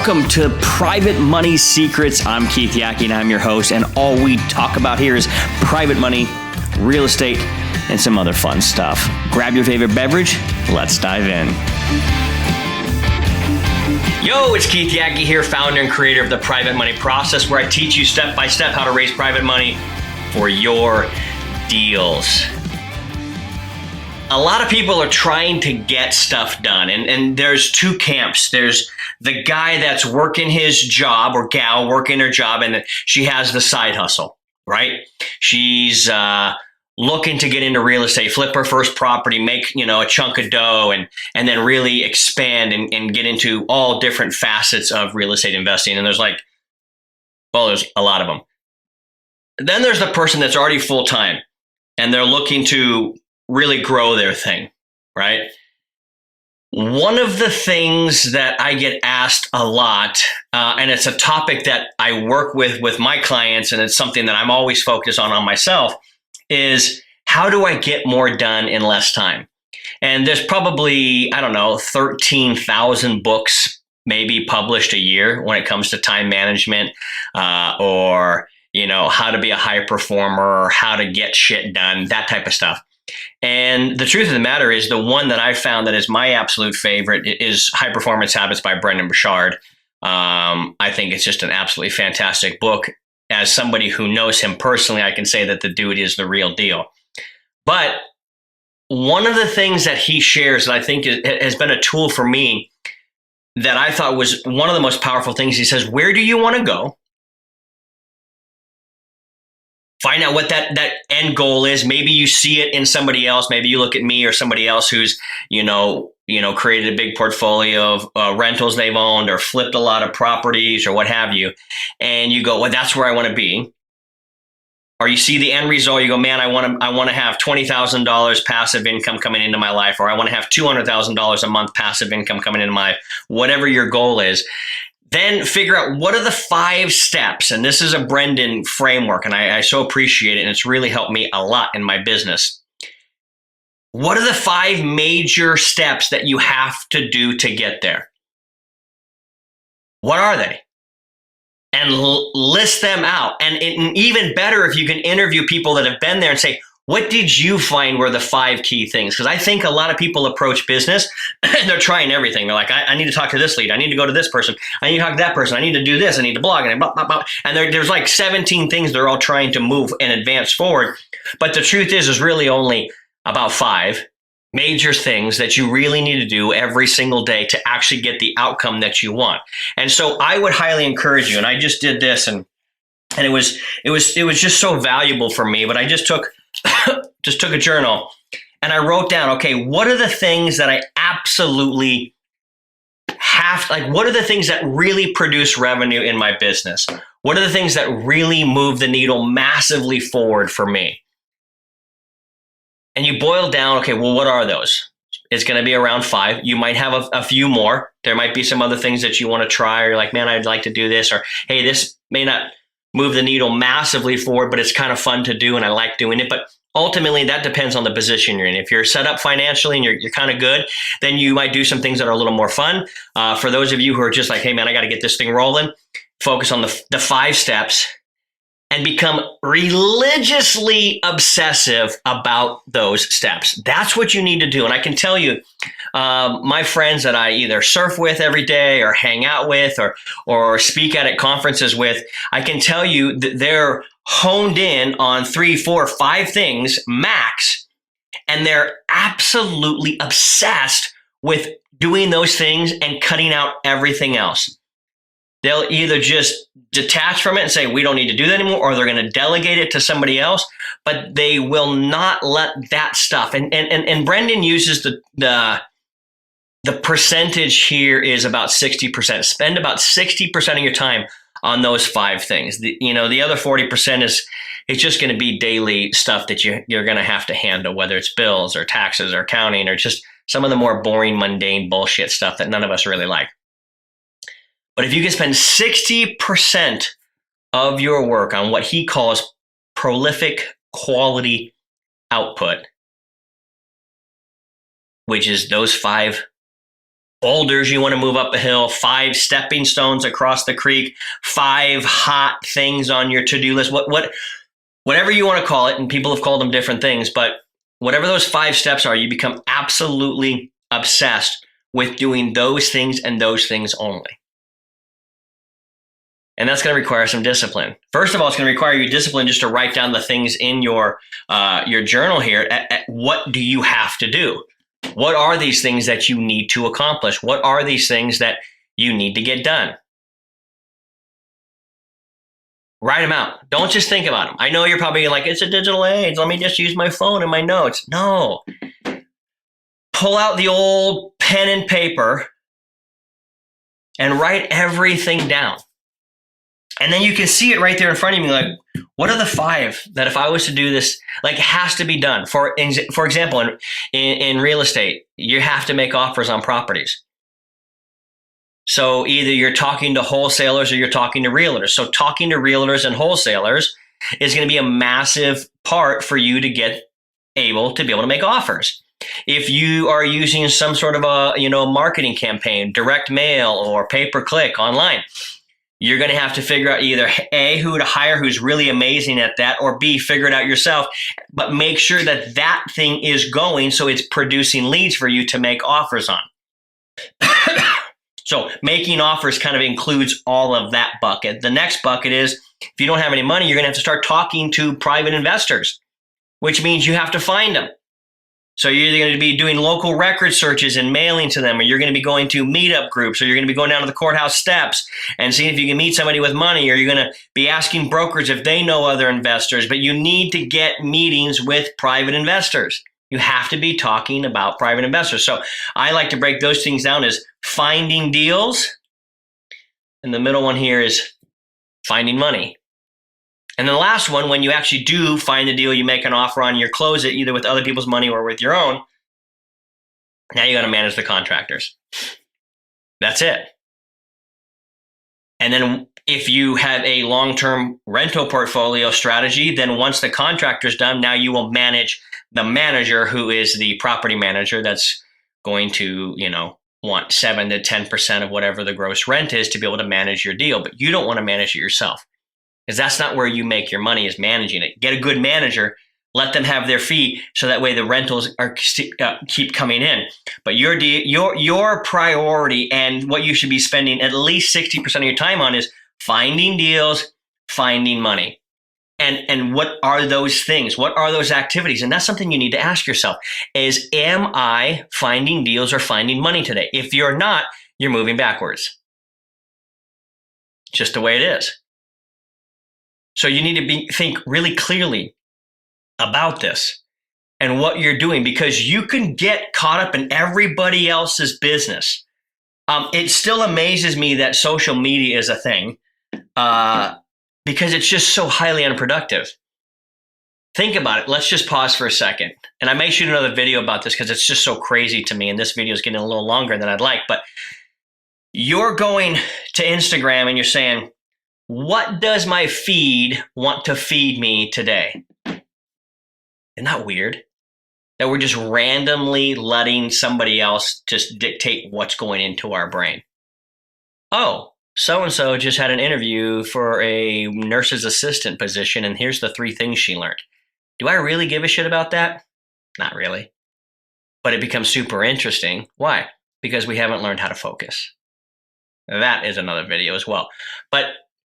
Welcome to Private Money Secrets. I'm Keith Yackey and I'm your host, and all we talk about here is private money, real estate, and some other fun stuff. Grab your favorite beverage. Let's dive in. Yo, it's Keith Yackey here, founder and creator of the Private Money Process, where I teach you step by step how to raise private money for your deals. A lot of people are trying to get stuff done, and there's two camps. There's the guy that's working his job, or gal working her job, and she has the side hustle, right? She's looking to get into real estate, flip her first property, make a chunk of dough, and then really expand and get into all different facets of real estate investing. And there's there's a lot of them. Then there's the person that's already full time, and they're looking to really grow their thing, right? One of the things that I get asked a lot, and it's a topic that I work with my clients, and it's something that I'm always focused on myself, is how do I get more done in less time? And there's probably, 13,000 books maybe published a year when it comes to time management, or how to be a high performer, or how to get shit done, that type of stuff. And the truth of the matter is, the one that I found that is my absolute favorite is High Performance Habits by Brendon Burchard. I think it's just an absolutely fantastic book. As somebody who knows him personally, I can say that the dude is the real deal. But one of the things that he shares that I think has been a tool for me that I thought was one of the most powerful things, he says, where do you want to go? Find out what that end goal is. Maybe you see it in somebody else. Maybe you look at me or somebody else who's, created a big portfolio of rentals they've owned or flipped a lot of properties or what have you. And you go, well, that's where I want to be. Or you see the end result. You go, man, I want to have $20,000 passive income coming into my life, or I want to have $200,000 a month passive income coming into my life, whatever your goal is. Then figure out what are the 5 steps. And this is a Brendon framework, and I so appreciate it. And it's really helped me a lot in my business. What are the 5 major steps that you have to do to get there? What are they? And list them out. And even better if you can interview people that have been there and say, what did you find were the 5 key things? Because I think a lot of people approach business and they're trying everything. They're like, I need to talk to this lead. I need to go to this person. I need to talk to that person. I need to do this. I need to blog. And blah, blah, blah. And there's like 17 things they're all trying to move and advance forward. But the truth is really only about 5 major things that you really need to do every single day to actually get the outcome that you want. And so I would highly encourage you. And I just did this, and it was just so valuable for me. But I just took a journal and I wrote down, okay, what are the things that I absolutely what are the things that really produce revenue in my business? What are the things that really move the needle massively forward for me? And you boil down, okay, well, what are those? It's going to be around 5. You might have a few more. There might be some other things that you want to try, or you're like, man, I'd like to do this, or hey, this may not move the needle massively forward, but it's kind of fun to do and I like doing it. But ultimately, that depends on the position you're in. If you're set up financially and you're kind of good, then you might do some things that are a little more fun. For those of you who are just like, hey, man, I got to get this thing rolling, focus on the 5 steps and become religiously obsessive about those steps. That's what you need to do. And I can tell you, my friends that I either surf with every day or hang out with or speak at conferences with, I can tell you that they're honed in on 3, 4, 5 things max, and they're absolutely obsessed with doing those things and cutting out everything else. They'll either just detach from it and say, we don't need to do that anymore, or they're going to delegate it to somebody else, but they will not let that stuff. And Brendon uses the percentage here is about 60%. Spend about 60% of your time on those 5 things. The other 40% is just going to be daily stuff that you're going to have to handle, whether it's bills or taxes or accounting or just some of the more boring, mundane bullshit stuff that none of us really like. But if you can spend 60% of your work on what he calls prolific quality output, which is those 5 boulders you want to move up a hill, 5 stepping stones across the creek, 5 hot things on your to-do list, whatever you want to call it. And people have called them different things, but whatever those 5 steps are, you become absolutely obsessed with doing those things and those things only. And that's going to require some discipline. First of all, it's going to require you discipline just to write down the things in your journal here. What do you have to do? What are these things that you need to accomplish? What are these things that you need to get done? Write them out. Don't just think about them. I know you're probably like, it's a digital age. Let me just use my phone and my notes. No. Pull out the old pen and paper and write everything down. And then you can see it right there in front of you, like, what are the 5 that if I was to do this, like, it has to be done? For example, in real estate, you have to make offers on properties. So either you're talking to wholesalers or you're talking to realtors. So talking to realtors and wholesalers is going to be a massive part for you to get able to make offers. If you are using some sort of a marketing campaign, direct mail or pay-per-click online, you're going to have to figure out either A, who to hire who's really amazing at that, or B, figure it out yourself, but make sure that that thing is going so it's producing leads for you to make offers on. So making offers kind of includes all of that bucket. The next bucket is, if you don't have any money, you're going to have to start talking to private investors, which means you have to find them. So you're either going to be doing local record searches and mailing to them, or you're going to be going to meetup groups, or you're going to be going down to the courthouse steps and seeing if you can meet somebody with money, or you're going to be asking brokers if they know other investors. But you need to get meetings with private investors. You have to be talking about private investors. So I like to break those things down as finding deals. And the middle one here is finding money. And the last one, when you actually do find the deal, you make an offer on, you close it either with other people's money or with your own. Now you got to manage the contractors. That's it. And then if you have a long-term rental portfolio strategy, then once the contractor's done, now you will manage the manager, who is the property manager that's going to, want 7 to 10% of whatever the gross rent is to be able to manage your deal. But you don't want to manage it yourself, because that's not where you make your money, is managing it. Get a good manager, let them have their fee, so that way the rentals are keep coming in. But your priority and what you should be spending at least 60% of your time on is finding deals, finding money. And what are those things? What are those activities? And that's something you need to ask yourself is, am I finding deals or finding money today? If you're not, you're moving backwards. Just the way it is. So you need to think really clearly about this and what you're doing, because you can get caught up in everybody else's business. It still amazes me that social media is a thing because it's just so highly unproductive. Think about it. Let's just pause for a second. And I may shoot another video about this because it's just so crazy to me. And this video is getting a little longer than I'd like. But you're going to Instagram and you're saying, what does my feed want to feed me today? Isn't that weird? That we're just randomly letting somebody else just dictate what's going into our brain. Oh, so-and-so just had an interview for a nurse's assistant position, and here's the 3 things she learned. Do I really give a shit about that? Not really. But it becomes super interesting. Why? Because we haven't learned how to focus. That is another video as well. But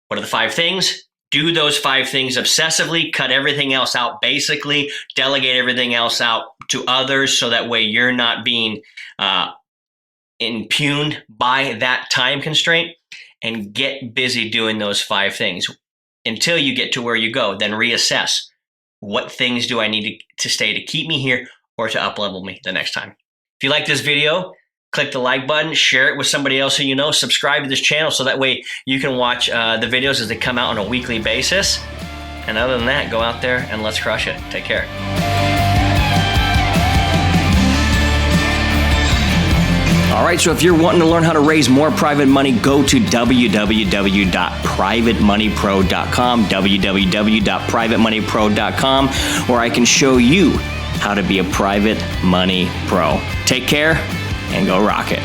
what are the 5 things? Do those 5 things obsessively, cut everything else out basically, delegate everything else out to others so that way you're not being impugned by that time constraint, and get busy doing those 5 things until you get to where you go. Then reassess. What things do I need to stay to keep me here or to up-level me the next time? If you like this video, click the like button, share it with somebody else who you know, subscribe to this channel so that way you can watch the videos as they come out on a weekly basis. And other than that, go out there and let's crush it. Take care. All right, so if you're wanting to learn how to raise more private money, go to www.privatemoneypro.com, www.privatemoneypro.com, where I can show you how to be a private money pro. Take care and go rock it.